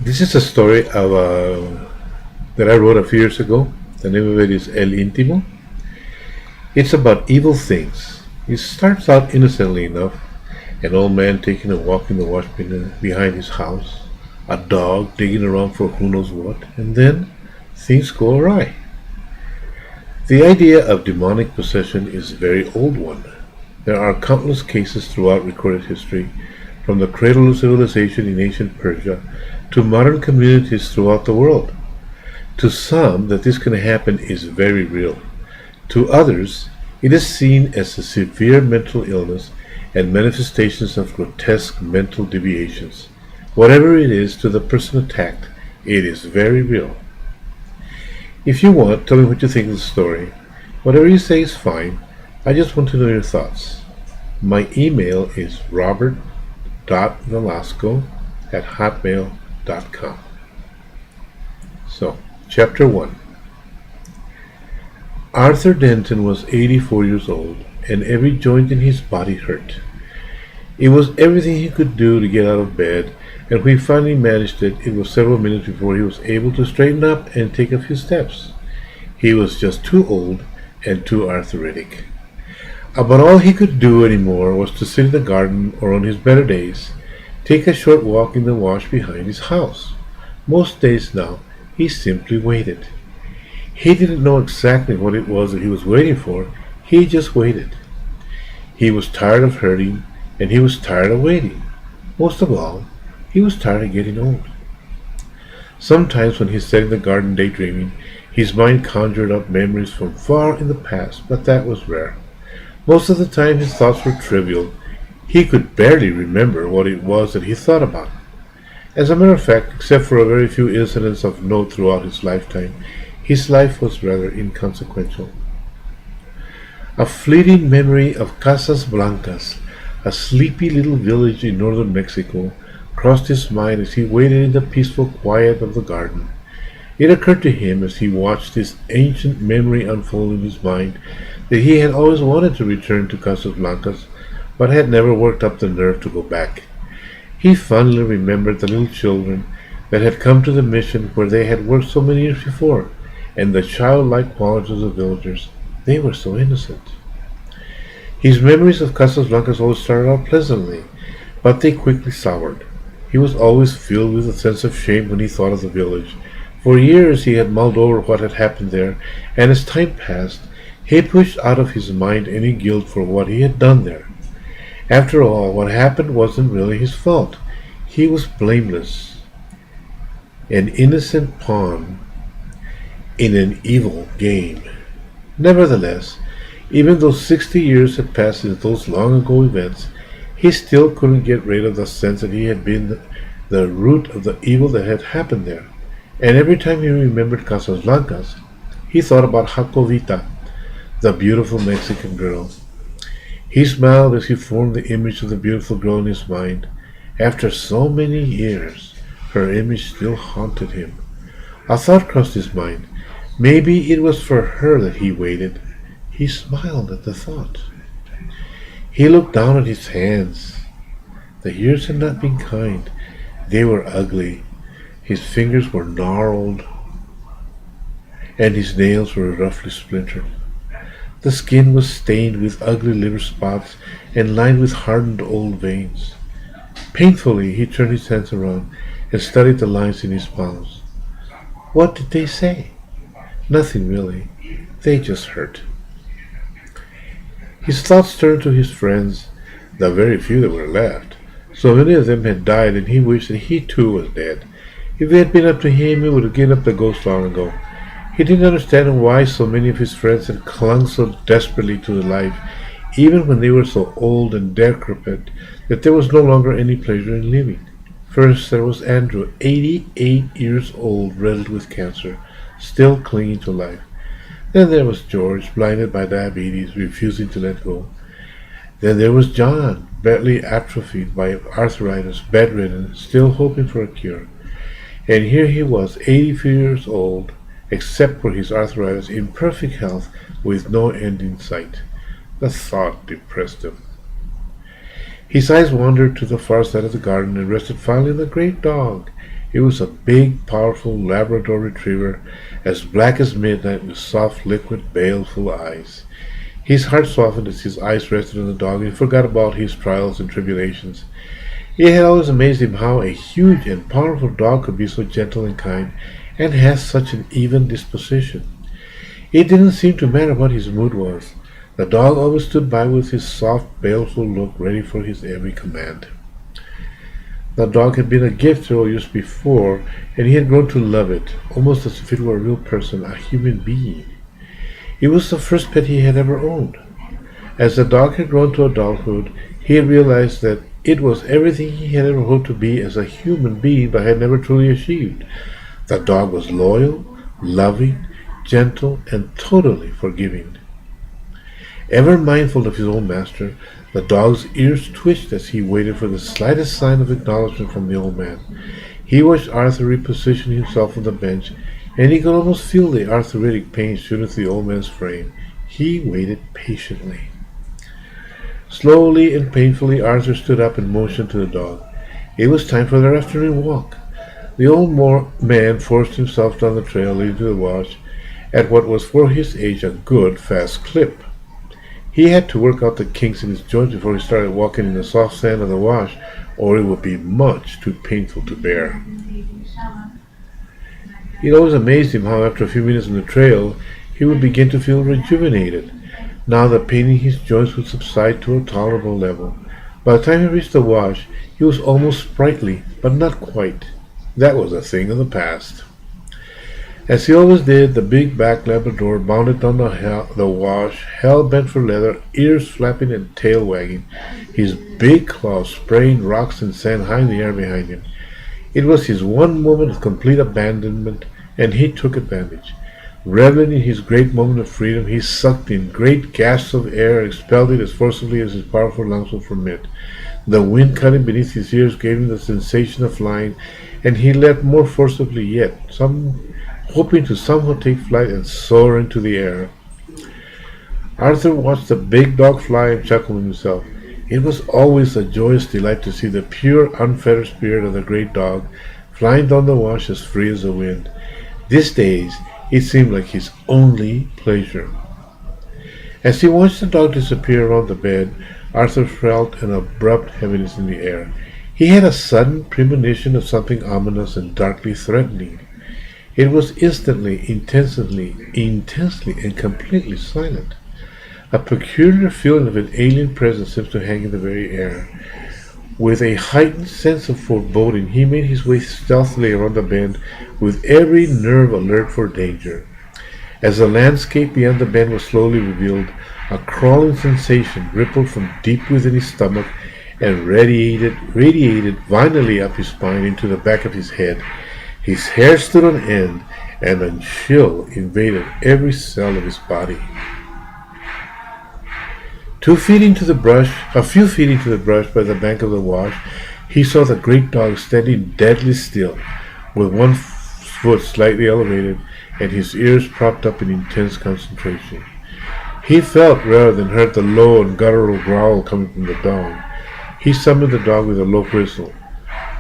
This is a story that I wrote a few years ago. The name of it is El Intimo. It's about evil things. It starts out innocently enough. An old man taking a walk in the wash behind his house, a dog digging around for who knows what, and then things go awry. The idea of demonic possession is a very old one. There are countless cases throughout recorded history, from the cradle of civilization in ancient Persia to modern communities throughout the world. To some, that this can happen is very real. To others, it is seen as a severe mental illness and manifestations of grotesque mental deviations. Whatever it is to the person attacked, it is very real. If you want, tell me what you think of the story. Whatever you say is fine. I just want to know your thoughts. My email is robert.velasco@hotmail.com. So, Chapter 1. Arthur Denton was 84 years old, and every joint in his body hurt. It was everything he could do to get out of bed, and when he finally managed it, it was several minutes before he was able to straighten up and take a few steps. He was just too old and too arthritic. About all he could do anymore was to sit in the garden, or on his better days, take a short walk in the wash behind his house. Most days now, he simply waited. He didn't know exactly what it was that he was waiting for. He just waited. He was tired of hurting, and he was tired of waiting. Most of all, he was tired of getting old. Sometimes when he sat in the garden daydreaming, his mind conjured up memories from far in the past, but that was rare. Most of the time his thoughts were trivial. He could barely remember what it was that he thought about. As a matter of fact, except for a very few incidents of note throughout his lifetime, his life was rather inconsequential. A fleeting memory of Casas Blancas, a sleepy little village in northern Mexico, crossed his mind as he waited in the peaceful quiet of the garden. It occurred to him as he watched this ancient memory unfold in his mind that he had always wanted to return to Casas Blancas, but had never worked up the nerve to go back. He fondly remembered the little children that had come to the mission where they had worked so many years before, and the childlike qualities of the villagers. They were so innocent. His memories of Casas Blancas always started out pleasantly, but they quickly soured. He was always filled with a sense of shame when he thought of the village. For years he had mulled over what had happened there, and as time passed, he pushed out of his mind any guilt for what he had done there. After all, what happened wasn't really his fault. He was blameless, an innocent pawn in an evil game. Nevertheless, even though 60 years had passed since those long ago events, he still couldn't get rid of the sense that he had been the root of the evil that had happened there. And every time he remembered Casas Blancas, he thought about Jacovita, the beautiful Mexican girl. He smiled as he formed the image of the beautiful girl in his mind. After so many years, her image still haunted him. A thought crossed his mind. Maybe it was for her that he waited. He smiled at the thought. He looked down at his hands. The years had not been kind. They were ugly. His fingers were gnarled, and his nails were roughly splintered. The skin was stained with ugly liver spots and lined with hardened old veins. Painfully, he turned his hands around and studied the lines in his palms. What did they say? Nothing really. They just hurt. His thoughts turned to his friends, the very few that were left. So many of them had died, and he wished that he too was dead. If it had been up to him, he would have given up the ghost long ago. He didn't understand why so many of his friends had clung so desperately to life, even when they were so old and decrepit that there was no longer any pleasure in living. First there was Andrew, 88 years old, riddled with cancer, still clinging to life. Then there was George, blinded by diabetes, refusing to let go. Then there was John, badly atrophied by arthritis, bedridden, still hoping for a cure. And here he was, 84 years old, except for his arthritis, in perfect health, with no end in sight. The thought depressed him. His eyes wandered to the far side of the garden and rested finally on the great dog. It was a big, powerful Labrador retriever, as black as midnight with soft, liquid, baleful eyes. His heart softened as his eyes rested on the dog, and he forgot about his trials and tribulations. It had always amazed him how a huge and powerful dog could be so gentle and kind, and has such an even disposition. It didn't seem to matter what his mood was. The dog always stood by with his soft, baleful look ready for his every command. The dog had been a gift several years before, and he had grown to love it, almost as if it were a real person, a human being. It was the first pet he had ever owned. As the dog had grown to adulthood, he had realized that it was everything he had ever hoped to be as a human being but had never truly achieved. The dog was loyal, loving, gentle, and totally forgiving. Ever mindful of his old master, the dog's ears twitched as he waited for the slightest sign of acknowledgement from the old man. He watched Arthur reposition himself on the bench, and he could almost feel the arthritic pain shooting through the old man's frame. He waited patiently. Slowly and painfully, Arthur stood up and motioned to the dog. It was time for their afternoon walk. The old man forced himself down the trail leading to the wash at what was for his age a good, fast clip. He had to work out the kinks in his joints before he started walking in the soft sand of the wash, or it would be much too painful to bear. It always amazed him how after a few minutes on the trail, he would begin to feel rejuvenated. Now the pain in his joints would subside to a tolerable level. By the time he reached the wash, he was almost sprightly, but not quite. That was a thing of the past. As he always did, the big black Labrador bounded down the wash, hell-bent for leather, ears flapping and tail wagging, his big claws spraying rocks and sand high in the air behind him. It was his one moment of complete abandonment, and he took advantage. Reveling in his great moment of freedom, he sucked in great gasps of air and expelled it as forcibly as his powerful lungs would permit. The wind cutting beneath his ears gave him the sensation of flying, and he leapt more forcibly yet, hoping to somehow take flight and soar into the air. Arthur watched the big dog fly and chuckled to himself. It was always a joyous delight to see the pure, unfettered spirit of the great dog flying down the wash as free as the wind. These days, it seemed like his only pleasure. As he watched the dog disappear around the bed, Arthur felt an abrupt heaviness in the air. He had a sudden premonition of something ominous and darkly threatening. It was instantly, intensely, and completely silent. A peculiar feeling of an alien presence seemed to hang in the very air. With a heightened sense of foreboding, he made his way stealthily around the bend, with every nerve alert for danger. As the landscape beyond the bend was slowly revealed, a crawling sensation rippled from deep within his stomach and radiated violently up his spine into the back of his head. His hair stood on end, and a chill invaded every cell of his body. A few feet into the brush by the bank of the wash, he saw the great dog standing deadly still, with one foot slightly elevated and his ears propped up in intense concentration. He felt rather than heard the low and guttural growl coming from the dog. He summoned the dog with a low whistle.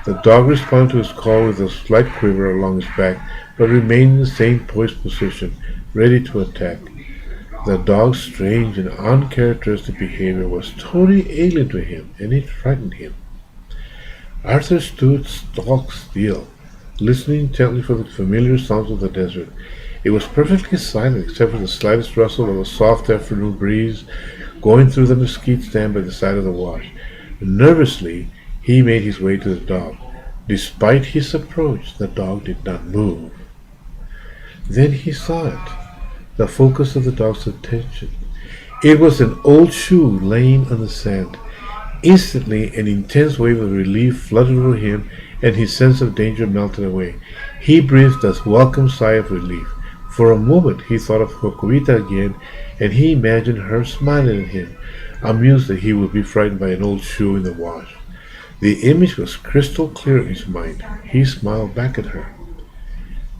The dog responded to his call with a slight quiver along his back, but remained in the same poised position, ready to attack. The dog's strange and uncharacteristic behavior was totally alien to him, and it frightened him. Arthur stood stock still, listening intently for the familiar sounds of the desert. It was perfectly silent except for the slightest rustle of a soft afternoon breeze going through the mesquite stand by the side of the wash. Nervously, he made his way to the dog. Despite his approach, the dog did not move. Then he saw it, the focus of the dog's attention. It was an old shoe laying on the sand. Instantly, an intense wave of relief flooded over him, and his sense of danger melted away. He breathed a welcome sigh of relief. For a moment, he thought of Jocovita again, and he imagined her smiling at him, amused that he would be frightened by an old shoe in the wash. The image was crystal clear in his mind. He smiled back at her.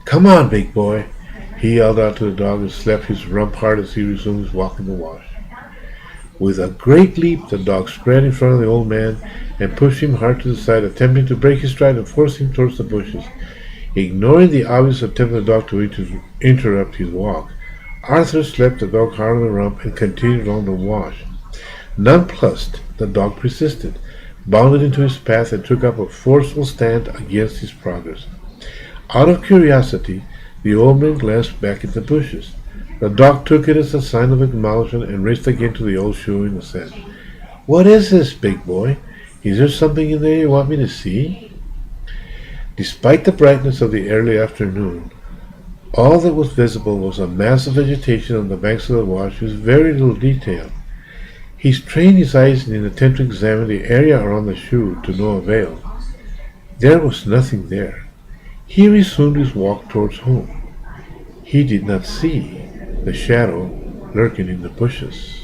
"Come on, big boy," he yelled out to the dog and slapped his rump hard as he resumed his walk in the wash. With a great leap, the dog spread in front of the old man and pushed him hard to the side, attempting to break his stride and force him towards the bushes. Ignoring the obvious attempt of the dog to interrupt his walk, Arthur slapped the dog hard on the rump and continued on the wash. Nonplussed, the dog persisted, bounded into his path, and took up a forceful stand against his progress. Out of curiosity, the old man glanced back at the bushes. The dog took it as a sign of acknowledgment and raced again to the old shoe in the sand. "What is this, big boy? Is there something in there you want me to see?" Despite the brightness of the early afternoon, all that was visible was a mass of vegetation on the banks of the wash with very little detail. He strained his eyes in an attempt to examine the area around the shoe, to no avail. There was nothing there. He resumed his walk towards home. He did not see the shadow lurking in the bushes.